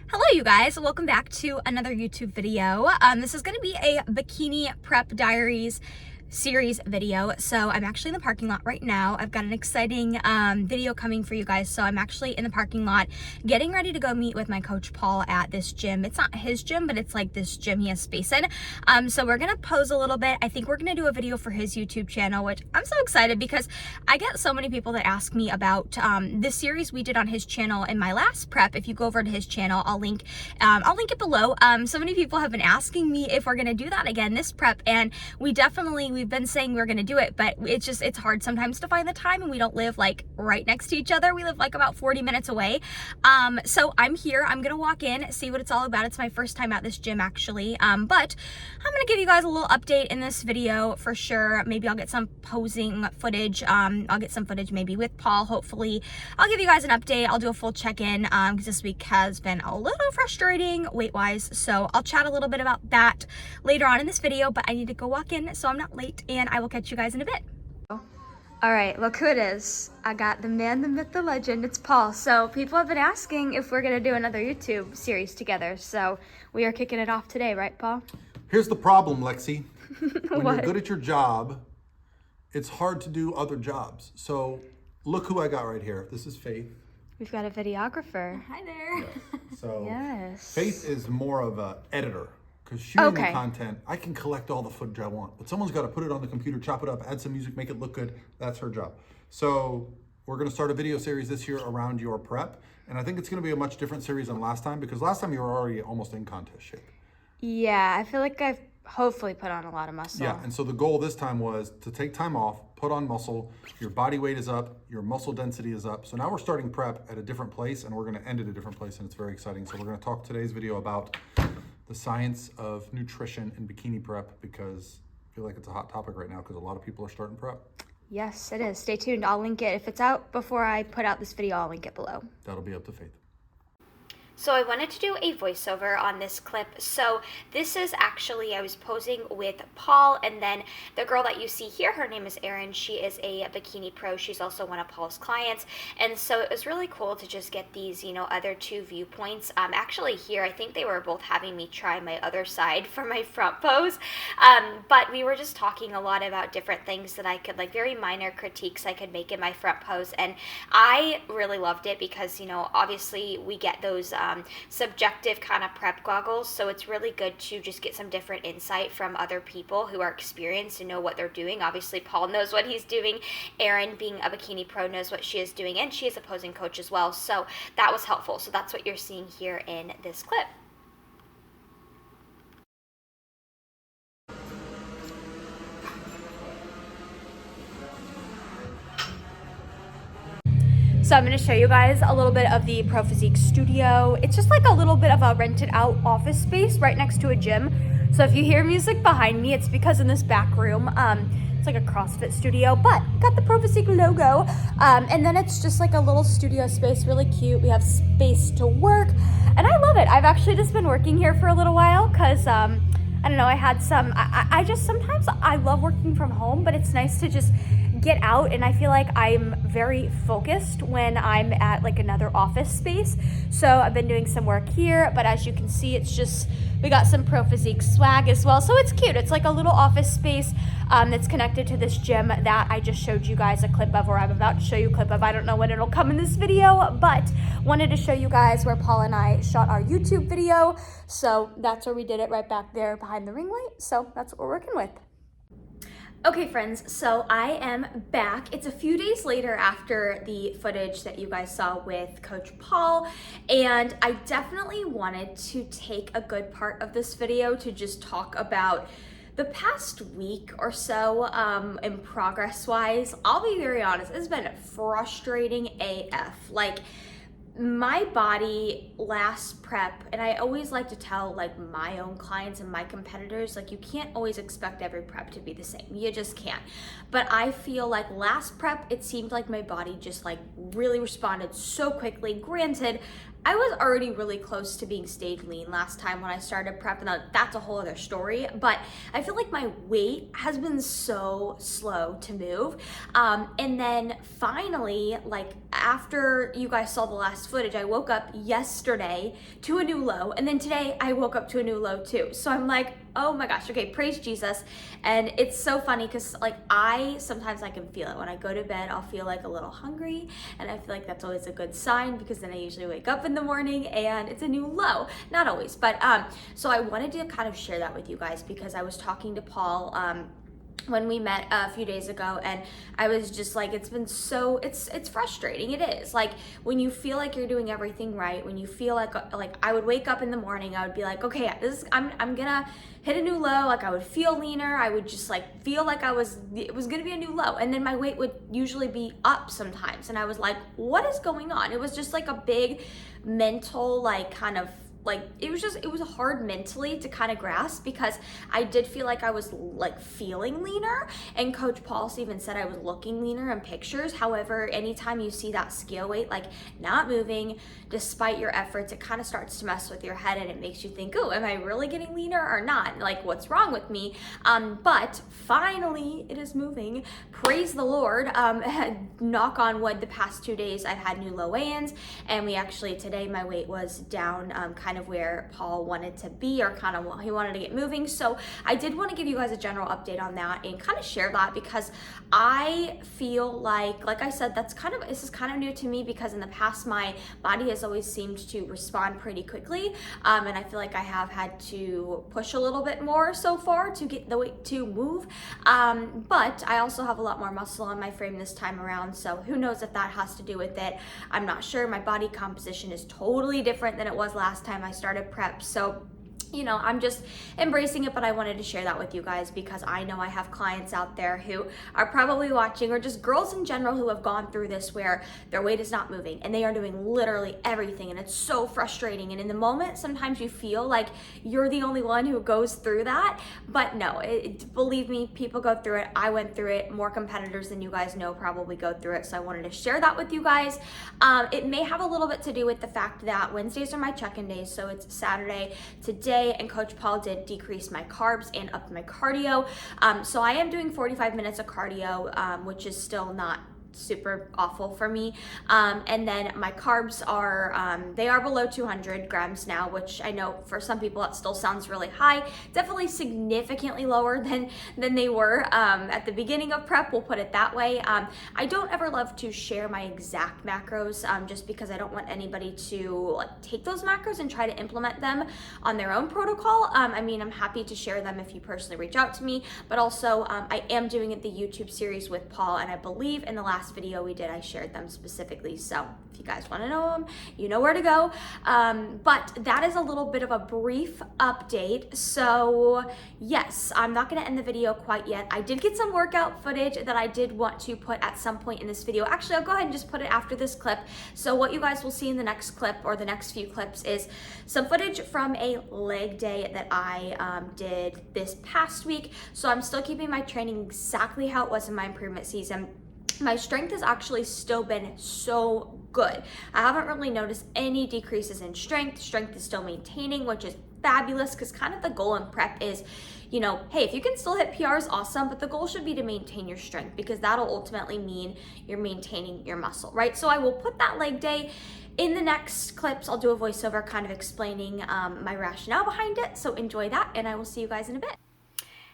Hello you guys, welcome back to another YouTube video. This is going to be a bikini prep diaries series video. So I'm actually in the parking lot right now. I've got an exciting video coming for you guys. So I'm actually in the parking lot getting ready to go meet with my coach Paul at this gym. It's not his gym, but it's like this gym he has space in. So we're gonna pose a little bit. I think we're gonna do a video for his YouTube channel, which I'm so excited because I get so many people that ask me about this series we did on his channel in my last prep. If you go over to his channel, I'll link it below. So many people have been asking me if we're gonna do that again this prep, and we've been saying we're gonna do it, but it's hard sometimes to find the time, and we don't live like right next to each other. We live like about 40 minutes away. So I'm here, I'm gonna walk in, see what it's all about. It's my first time at this gym actually, but I'm gonna give you guys a little update in this video for sure. Maybe I'll get some posing footage. I'll get some footage maybe with Paul, hopefully. I'll give you guys an update. I'll do a full check-in because this week has been a little frustrating weight-wise, so I'll chat a little bit about that later on in this video, but I need to go walk in so I'm not late, and I will catch you guys in a bit. All right, look who it is. I got the man, the myth, the legend. It's Paul. So people have been asking if we're gonna do another YouTube series together, so we are kicking it off today, right, Paul? Here's the problem, Lexi. When What? you're good at your job, it's hard to do other jobs. So look who I got right here. This is Faith. We've got a videographer. Hi there. So Yes. Faith is more of an editor because shooting Okay. the content, I can collect all the footage I want, but someone's got to put it on the computer, chop it up, add some music, make it look good. That's her job. So we're going to start a video series this year around your prep, and I think it's going to be a much different series than last time because last time you were already almost in contest shape. Yeah, I feel like I've hopefully put on a lot of muscle. Yeah, and so the goal this time was to take time off, put on muscle, your body weight is up, your muscle density is up. So now we're starting prep at a different place, and we're gonna end at a different place, and it's very exciting. So we're gonna talk today's video about the science of nutrition and bikini prep because I feel like it's a hot topic right now because a lot of people are starting prep. Yes, it is. Stay tuned. I'll link it. If it's out before I put out this video, I'll link it below. That'll be up to Faith. So I wanted to do a voiceover on this clip. So this is actually, I was posing with Paul, and then the girl that you see here, her name is Erin. She is a bikini pro. She's also one of Paul's clients. And so it was really cool to just get these, other two viewpoints. Actually here, I think they were both having me try my other side for my front pose. But we were just talking a lot about different things that I could, like very minor critiques I could make in my front pose. And I really loved it because, obviously we get those subjective kind of prep goggles, so it's really good to just get some different insight from other people who are experienced and know what they're doing. Obviously Paul knows what he's doing, Erin being a bikini pro knows what she is doing, and she is a posing coach as well, so that was helpful. So that's what you're seeing here in this clip. So I'm going to show you guys a little bit of the Pro Physique studio. It's just like a little bit of a rented out office space right next to a gym. So if you hear music behind me, it's because in this back room, it's like a CrossFit studio, but got the Pro Physique logo. And then it's just like a little studio space, really cute. We have space to work, and I love it. I've actually just been working here for a little while because, I don't know, I had some, I just, sometimes I love working from home, but it's nice to just get out, and I feel like I'm very focused when I'm at like another office space. So I've been doing some work here, but as you can see, it's just, we got some Pro Physique swag as well. So it's cute. It's like a little office space that's connected to this gym that I just showed you guys a clip of, or I'm about to show you a clip of. I don't know when it'll come in this video, but wanted to show you guys where Paul and I shot our YouTube video. So that's where we did it, right back there behind the ring light. So that's what we're working with. Okay friends, so I am back. It's a few days later after the footage that you guys saw with Coach Paul, and I definitely wanted to take a good part of this video to just talk about the past week or so, in progress-wise. I'll be very honest, it's been frustrating AF. Like, my body last prep, and I always like to tell like my own clients and my competitors, like you can't always expect every prep to be the same. You just can't. But I feel like last prep, it seemed like my body just like really responded so quickly. Granted, I was already really close to being stage lean last time when I started prep, and that's a whole other story, but I feel like my weight has been so slow to move. And then finally, like after you guys saw the last footage, I woke up yesterday to a new low, and then today I woke up to a new low too. So I'm like, oh my gosh, okay, praise Jesus. And it's so funny because like sometimes I can feel it. When I go to bed, I'll feel like a little hungry, and I feel like that's always a good sign because then I usually wake up in the morning and it's a new low. Not always, but so I wanted to kind of share that with you guys because I was talking to Paul when we met a few days ago, and I was just like, it's been so, it's frustrating. It is like when you feel like you're doing everything right, when you feel like I would wake up in the morning, I would be like, okay, I'm gonna hit a new low. Like I would feel leaner. I would just like feel like it was gonna be a new low, and then my weight would usually be up sometimes, and I was like, what is going on? It was just like a big mental like kind of like it was hard mentally to kind of grasp because I did feel like I was like feeling leaner, and Coach Paul even said I was looking leaner in pictures. However, anytime you see that scale weight like not moving despite your efforts, it kind of starts to mess with your head and it makes you think, oh, am I really getting leaner or not? Like what's wrong with me? But finally it is moving. Praise the Lord. Knock on wood, the past 2 days I've had new low weigh-ins, and we actually today my weight was down kind of where Paul wanted to be, or kind of he wanted to get moving. So I did want to give you guys a general update on that and kind of share that because I feel like I said, this is kind of new to me because in the past my body has always seemed to respond pretty quickly, and I feel like I have had to push a little bit more so far to get the weight to move, but I also have a lot more muscle on my frame this time around, so who knows if that has to do with it. I'm not sure. My body composition is totally different than it was last time I started prep, so you know, I'm just embracing it, but I wanted to share that with you guys because I know I have clients out there who are probably watching, or just girls in general who have gone through this where their weight is not moving and they are doing literally everything, and it's so frustrating. And in the moment, sometimes you feel like you're the only one who goes through that, but no, believe me, people go through it. I went through it. More competitors than you guys know probably go through it, so I wanted to share that with you guys. It may have a little bit to do with the fact that Wednesdays are my check-in days, so it's Saturday today, and Coach Paul did decrease my carbs and up my cardio. So I am doing 45 minutes of cardio, which is still not super awful for me, and then my carbs are they are below 200 grams now, which I know for some people that still sounds really high. Definitely significantly lower than they were at the beginning of prep, we'll put it that way. I don't ever love to share my exact macros, just because I don't want anybody to like take those macros and try to implement them on their own protocol. I mean, I'm happy to share them if you personally reach out to me, but also I am doing the YouTube series with Paul, and I believe in the last video we did, I shared them specifically. So if you guys want to know them, you know where to go. But that is a little bit of a brief update. So yes, I'm not going to end the video quite yet. I did get some workout footage that I did want to put at some point in this video. Actually, I'll go ahead and just put it after this clip. So what you guys will see in the next clip, or the next few clips, is some footage from a leg day that I did this past week. So I'm still keeping my training exactly how it was in my improvement season. My strength has actually still been so good. I haven't really noticed any decreases in strength. Strength is still maintaining, which is fabulous, because kind of the goal in prep is, you know, hey, if you can still hit PRs, awesome, but the goal should be to maintain your strength, because that'll ultimately mean you're maintaining your muscle, right? So I will put that leg day in the next clips. I'll do a voiceover kind of explaining my rationale behind it. So enjoy that, and I will see you guys in a bit.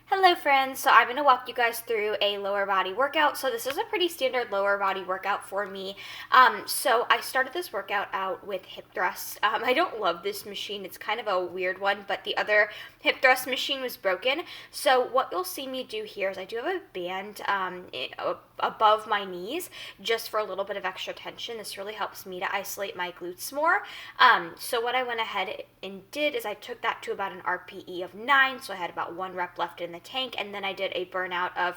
Hello friends, so I'm going to walk you guys through a lower body workout. So this is a pretty standard lower body workout for me. So I started this workout out with hip thrusts. I don't love this machine, it's kind of a weird one, but the other hip thrust machine was broken. So what you'll see me do here is I do have a band above my knees just for a little bit of extra tension. This really helps me to isolate my glutes more. So what I went ahead and did is I took that to about an RPE of 9, so I had about 1 rep left in the tank, and then I did a burnout of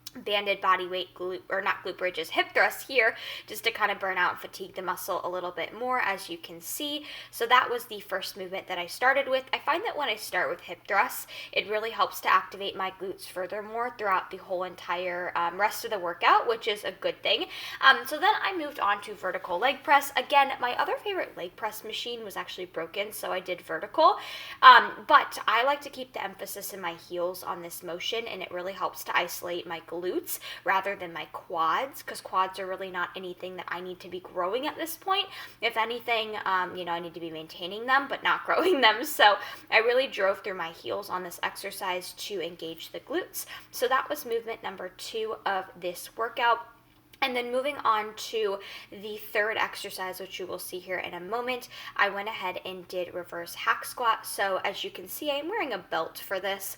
banded body weight glute, or not glute bridges, hip thrusts here, just to kind of burn out and fatigue the muscle a little bit more, as you can see. So that was the first movement that I started with. I find that when I start with hip thrusts, it really helps to activate my glutes furthermore throughout the whole entire rest of the workout, which is a good thing. So then I moved on to vertical leg press. Again, my other favorite leg press machine was actually broken, so I did vertical. But I like to keep the emphasis in my heels on this motion, and it really helps to isolate my glutes rather than my quads, because quads are really not anything that I need to be growing at this point. If anything, I need to be maintaining them but not growing them. So I really drove through my heels on this exercise to engage the glutes. So that was movement number 2 of this workout. And then moving on to the third exercise, which you will see here in a moment, I went ahead and did reverse hack squat. So as you can see, I'm wearing a belt for this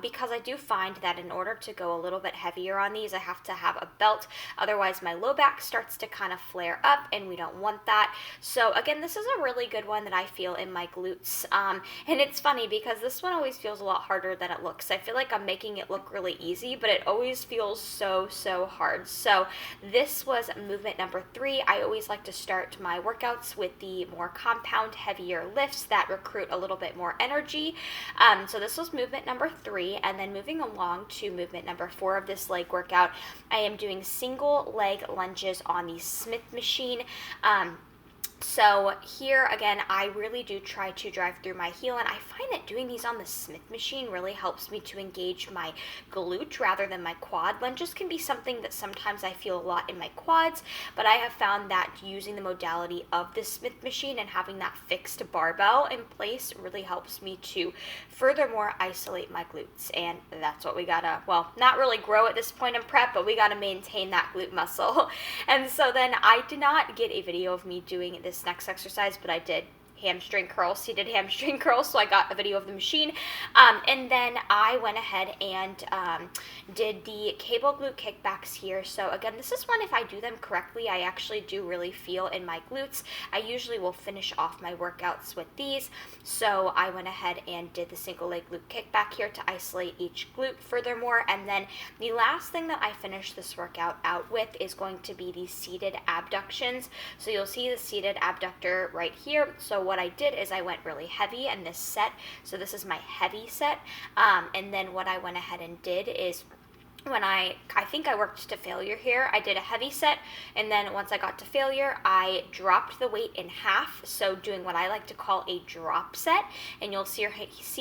because I do find that in order to go a little bit heavier on these, I have to have a belt. Otherwise, my low back starts to kind of flare up, and we don't want that. So again, this is a really good one that I feel in my glutes. And it's funny because this one always feels a lot harder than it looks. I feel like I'm making it look really easy, but it always feels so hard. So this was movement number 3. I always like to start my workouts with the more compound, heavier lifts that recruit a little bit more energy. So this was movement number 3, and then moving along to movement number 4 of this leg workout, I am doing single leg lunges on the Smith machine. So here again, I really do try to drive through my heel, and I find that doing these on the Smith machine really helps me to engage my glute rather than my quad. Lunges can be something that sometimes I feel a lot in my quads, but I have found that using the modality of the Smith machine and having that fixed barbell in place really helps me to furthermore isolate my glutes, and that's what we gotta, well, not really grow at this point in prep, but we gotta maintain that glute muscle. And so then I did not get a video of me doing this next exercise, but I did hamstring curls, seated hamstring curls, so I got a video of the machine. And then I went ahead and did the cable glute kickbacks here. So again, this is one, if I do them correctly, I actually do really feel in my glutes. I usually will finish off my workouts with these. So I went ahead and did the single leg glute kickback here to isolate each glute furthermore. And then the last thing that I finished this workout out with is going to be the seated abductions. So you'll see the seated abductor right here. So what I did is I went really heavy in this set. So this is my heavy set. And then what I went ahead and did is when I think I worked to failure here, I did a heavy set, and then once I got to failure, I dropped the weight in half, so doing what I like to call a drop set, and you'll see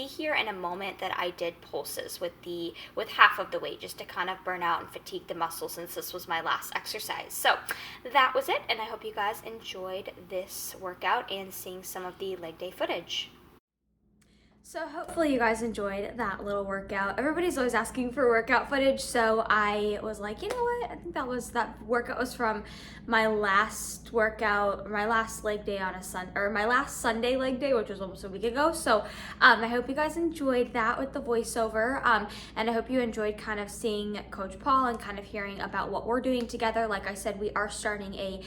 here in a moment that I did pulses with half of the weight, just to kind of burn out and fatigue the muscle, since this was my last exercise. So that was it, and I hope you guys enjoyed this workout and seeing some of the leg day footage. So hopefully you guys enjoyed that little workout. Everybody's always asking for workout footage, so I was like, you know what? I think that workout was from my last workout, my last leg day on my last Sunday leg day, which was almost a week ago. So I hope you guys enjoyed that with the voiceover, and I hope you enjoyed kind of seeing Coach Paul and kind of hearing about what we're doing together. Like I said, we are starting a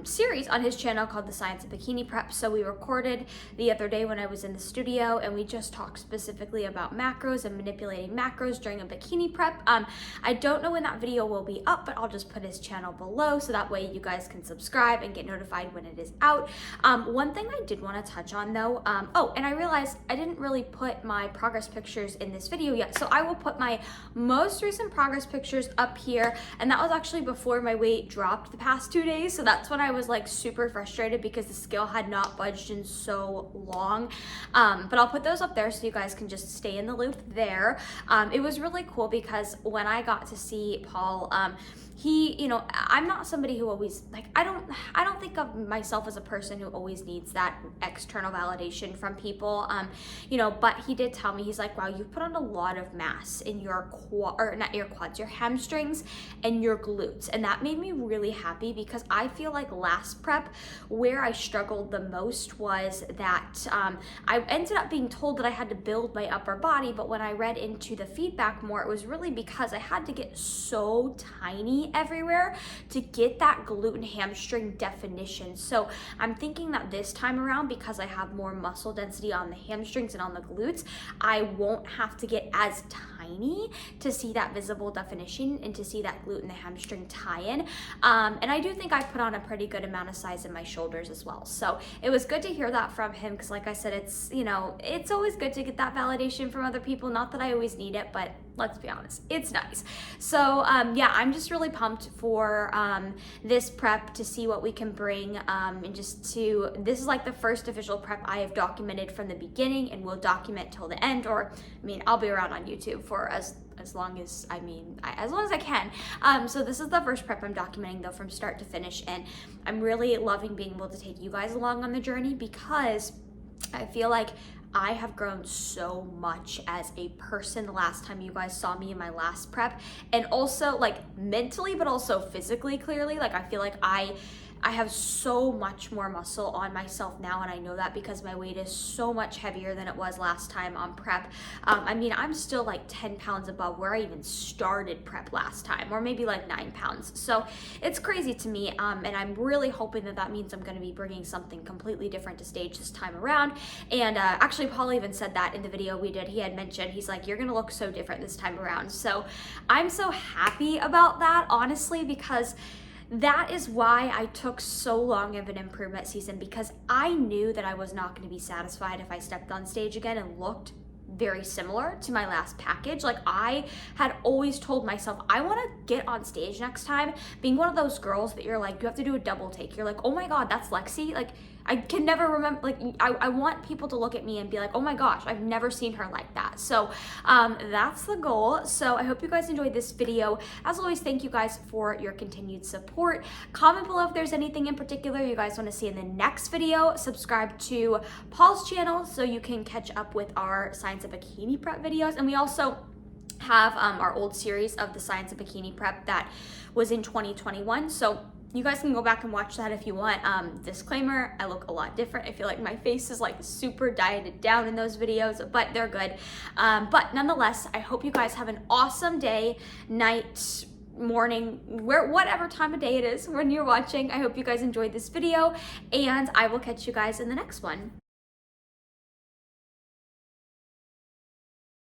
series on his channel called The Science of Bikini Prep. So we recorded the other day when I was in the studio, and we just talked specifically about macros and manipulating macros during a bikini prep. I don't know when that video will be up, but I'll just put his channel below so that way you guys can subscribe and get notified when it is out. One thing I did want to touch on though, oh, and I realized I didn't really put my progress pictures in this video yet, so I will put my most recent progress pictures up here, and that was actually before my weight dropped the past 2 days, so that's when I was like super frustrated because the scale had not budged in so long. But I'll put those up there so you guys can just stay in the loop there. It was really cool because when I got to see Paul, he, you know, I'm not somebody who always, like, I don't think of myself as a person who always needs that external validation from people, you know, but he did tell me, he's like, wow, you've put on a lot of mass in your your hamstrings and your glutes. And that made me really happy because I feel like last prep, where I struggled the most was that I ended up being told that I had to build my upper body, but when I read into the feedback more, it was really because I had to get so tiny everywhere to get that glute and hamstring definition. So I'm thinking that this time around, because I have more muscle density on the hamstrings and on the glutes, I won't have to get as tiny tiny to see that visible definition and to see that glute in the hamstring tie-in. And I do think I put on a pretty good amount of size in my shoulders as well. So it was good to hear that from him, because like I said, it's, you know, it's always good to get that validation from other people. Not that I always need it, but let's be honest, it's nice. So yeah, I'm just really pumped for this prep to see what we can bring, and just to, this is like the first official prep I have documented from the beginning and will document till the end, or I mean, I'll be around on YouTube for as long as, as long as I can. So this is the first prep I'm documenting though from start to finish, and I'm really loving being able to take you guys along on the journey, because I feel like I have grown so much as a person the last time you guys saw me in my last prep, and also like mentally, but also physically, clearly. Like I feel like I have so much more muscle on myself now, and I know that because my weight is so much heavier than it was last time on prep. I mean, I'm still like 10 pounds above where I even started prep last time, or maybe like 9 pounds. So it's crazy to me, and I'm really hoping that that means I'm going to be bringing something completely different to stage this time around. And actually, Paul even said that in the video we did. He had mentioned, he's like, you're going to look so different this time around. So I'm so happy about that, honestly, because that is why I took so long of an improvement season, because I knew that I was not going to be satisfied if I stepped on stage again and looked very similar to my last package. Like I had always told myself, I want to get on stage next time being one of those girls that you're like, you have to do a double take. You're like, oh my God, that's Lexi. Like I can never remember, like I want people to look at me and be like, oh my gosh, I've never seen her like that. So that's the goal. So I hope you guys enjoyed this video. As always, thank you guys for your continued support. Comment below if there's anything in particular you guys want to see in the next video. Subscribe to Paul's channel so you can catch up with our Science of Bikini prep videos. And we also have our old series of the Science of Bikini prep that was in 2021. So you guys can go back and watch that if you want. Disclaimer, I look a lot different. I feel like my face is like super dieted down in those videos, but they're good. But nonetheless, I hope you guys have an awesome day, night, morning, whatever time of day it is when you're watching. I hope you guys enjoyed this video, and I will catch you guys in the next one.